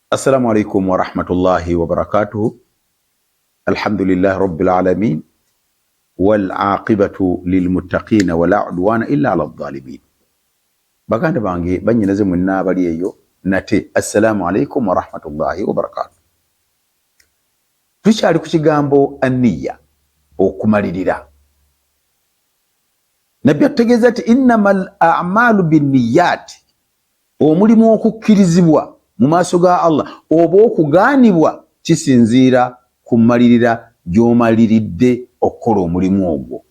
Assalamu alaikum wa rahmatullahi wa barakatuh. Alhamdulillah rabbil alamin wal aqibatu lil muttaqin wa la udwana illa ala adh-dhalimin. Baganda bange banyinaze munna bali eyo nate assalamu alaikum wa rahmatullahi wa barakatuh. Tukyali ku kigambo anniya, okumalirira. Nabbi ategeeza ati innamal a'malu binniyati, omulimu okukkirizibwa mu maaso ga Allah oba okugaanibwa kisinziira ku malirira gy'omaliridde okukola omulimu ogwo.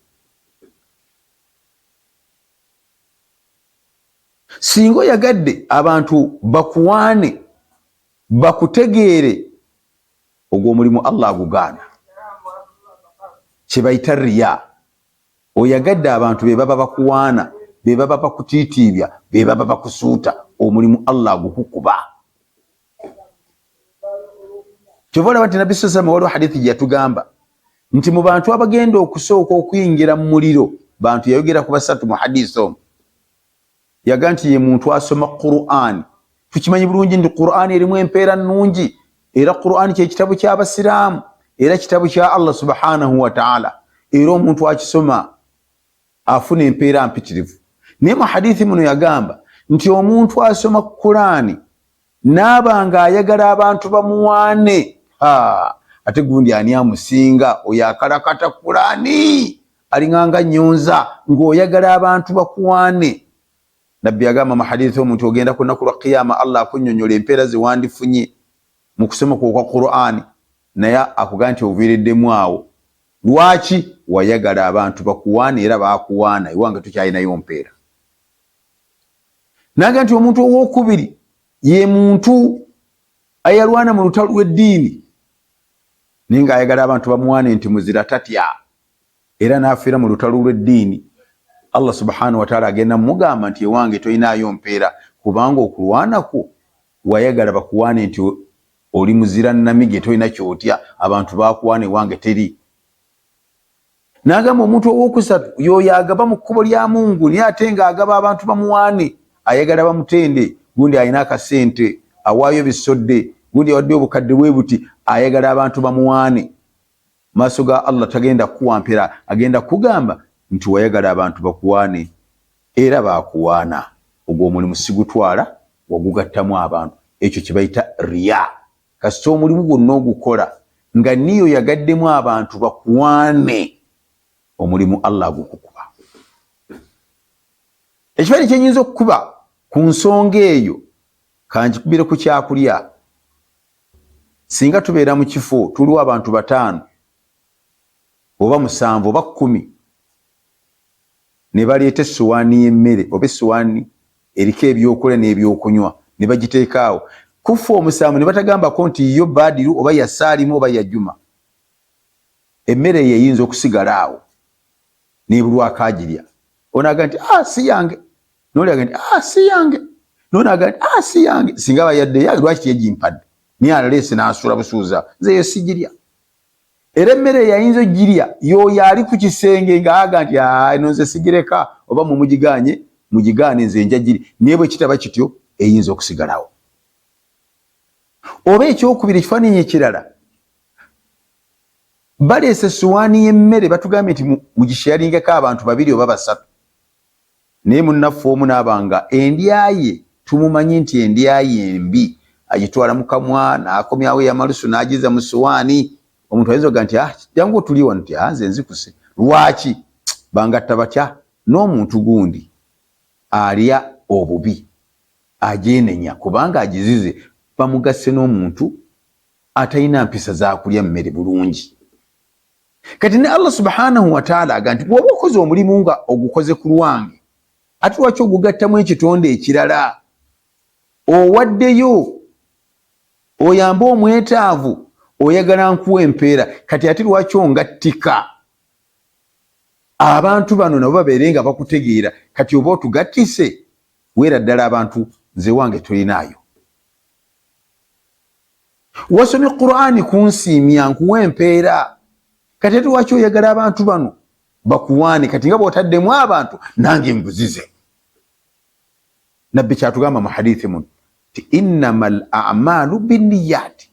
Singa oyagadde abantu bakuwaane bakutegeere, ogwo omulimu Allah agugaana, kye bayita riya. Oyagadde abantu be baba bakuwaana, be baba bakutiitiibya, be baba bakusuuta, omulimu Allah agukukuba. Kyova bati Nabbi sallallahu waliwo hadithi gye yatugamba nti mu bantu abagenda okusooka okuyingira mu muliro, bantu yayogera ku basatu mu hadisi omwo. Yaga nti ye muntu asoma Qur'an. Tukimanyi bulungi nti Qur'an erimu empeera nnungi, era Qur'an kye kitabu ky'abasiraamu, era kitabu kya Allah subhanahu wa ta'ala, era omuntu akisoma afuna empeera mpitirivu. Naye mu hadithi muno yagamba nti omuntu asoma Qur'an n'abanga ayagala abantu bamuwaane, ate gundi ani amusinga? Oyo akalakata Qur'ani alinganga nyonza ng'oyagala abantu bakuwaane. Nabbi yagamba mu hadithi omuntu ogenda ku nnaku lwa qiyama Allah akunnyonnyola empeera ze wandifunye mu kusoma kwa Qur'ani, naye akugamba nti oviiriddemu awo. Lwaki? Wayagala abantu bakuwaane era baakuwaana, iwange tukyalinayo mpeera. Naga nti omuntu owokubiri ye muntu ayalwana mu lutalo lw'eddiini naye ng'ayagala abantu bamuwaane nti muzira tatya, era n'afiira mu lutalo lw'eddiini. Allah subhanahu wa ta'ala agenda mugamba nti ewange toyinaayo mpeera, kubanga okulwana kwo wayagala bakuwaane nti oli muzira namige, toyina kyotya, abantu bakuwaane ewange teri. N'agamba omuntu owokusatu y'oyo agaba mu kkubo lya Mungu naye ate ng'agaba abantu bamuwaane, ayagala bamutende. Gundi alina akasente awaayo bisodde, gundi awadde obukadde bwe buti, ayagala abantu bamuwaane. Maaso ga Allah tagenda kuwa mpeera, agenda kugamba nti wayagala abantu bakuwaane era baakuwaana. Ogwo omulimu sigutwala, wagugattamu abantu. Ekyo kye bayita riya. Kasita omulimu gwonna ogukola nga niyo yagaddemu abantu bakuwaane, omulimu Allah agukukuba. Ekifaananyi kyenyinza okukuba ku nsonga eyo kankikubire ku kyakulya. Singa tubeera mu kifo tuliwo abantu 5 oba 7 oba 10 ne baleeta essowaani y'emmere oba essowaani eriko ebyokulya n'ebyokunywa ne bagiteekaawo, kufa 7 ne batagambako nti yo Badiru oba ya Saalimu oba ya Juma. Emmere eyo eyinza okusigala awo n'ebulwako agirya. Onaaga nti si yange, n'olaga nti si yange, n'onaaga nti si yange. Singa bayadde yange lwaki yegimpadde, naye alaleese n'asula busuuza, nze yo sigirya. Era emmere yayinza ogirya y'oyo ali ku kisenge ng'aga nti eno nze sigireka, oba mugigaane nze njagiri, naye bwe kitaba kityo eyinza okusigalawo. Oba ekyokubiri ekifaananyi ekirala, baleese essowaani y'emmere batugambye nti mugisharingeko abantu 2 oba 3, naye munnaffe omu n'abanga endya ye tumumanyi nti endya ye embi, agitwala mu kamwa n'akomyawo ey'amalusu n'agiza mu ssowaani. Omuntu ayinza oga nti jangu otuliwo, nti nze nzikuse. Lwaki? Bangatta batya n'omuntu gundi alya obubi agyenenya kubanga agizize, bamugasse n'omuntu atalina mpisa za kulya mmere bulungi. Kati ne Allah subhanahu wa ta'ala aga nti bw'oba okoze omulimu nga ogukoze ku lwange, ate lwaki ogugattamu ekitonde ekirala? Owaddeyo, oyamba omwetaavu, oyagala nkuwa empeera, kati ate lwaki ongattika? Abantu bano nabo babeere nga bakutegeera, kati oba otugattise, weera ddala abantu nze wange tolinaayo. Wasomye Qur'ani kunsiimya nkuwa empeera, kati ate lwaki oyagala abantu bano bakuwaane, kati nga bw'otaddemu abantu nange nguzize. Nabbi kyatugamba mu hadithi muno innamal a'malu binniyati.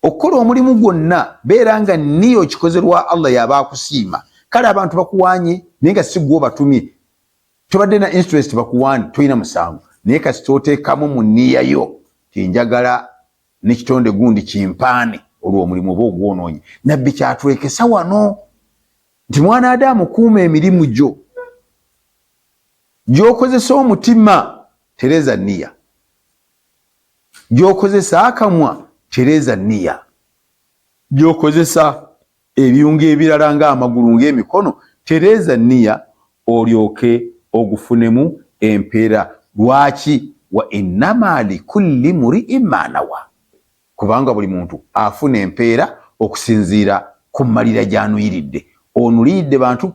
Okukola omulimu gwonna beera nga niyo kikozerwa Allah yaba akusiima. Kale abantu bakuwanye naye nga si gwe batumye, tobadde na interest bakuwanye, toyina musango, naye kasi toteekamu mu nniya yo tinjagala n'ekitonde gundi kimpaane olw'omulimu oba ogwonoonye. Nabbi kyatwekesa wano nti mwana Adamu kuuma emirimu gyo gy'okozesa omutima, tereza nniya. Gy'okozesa akamwa, tereza nniya. Gy'okozesa ebyungo ebirala ng'amagulu ng'emikono, tereza nniya, olyoke ogufunemu empeera. Lwaki? Wa innama likulli muri'in ma nawa. Kubanga buli muntu afuna empeera okusinziira ku mmalira gy'anuyiridde. Onuyiridde bantu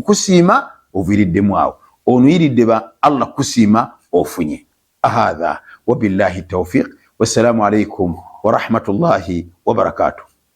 kusiima, oviiriddemu awo. Onuyiridde Allah kusiima, ofunye. Ahadha wabillahi tawfiq. Wassalamu alaikum wa rahmatullahi wa barakatuh.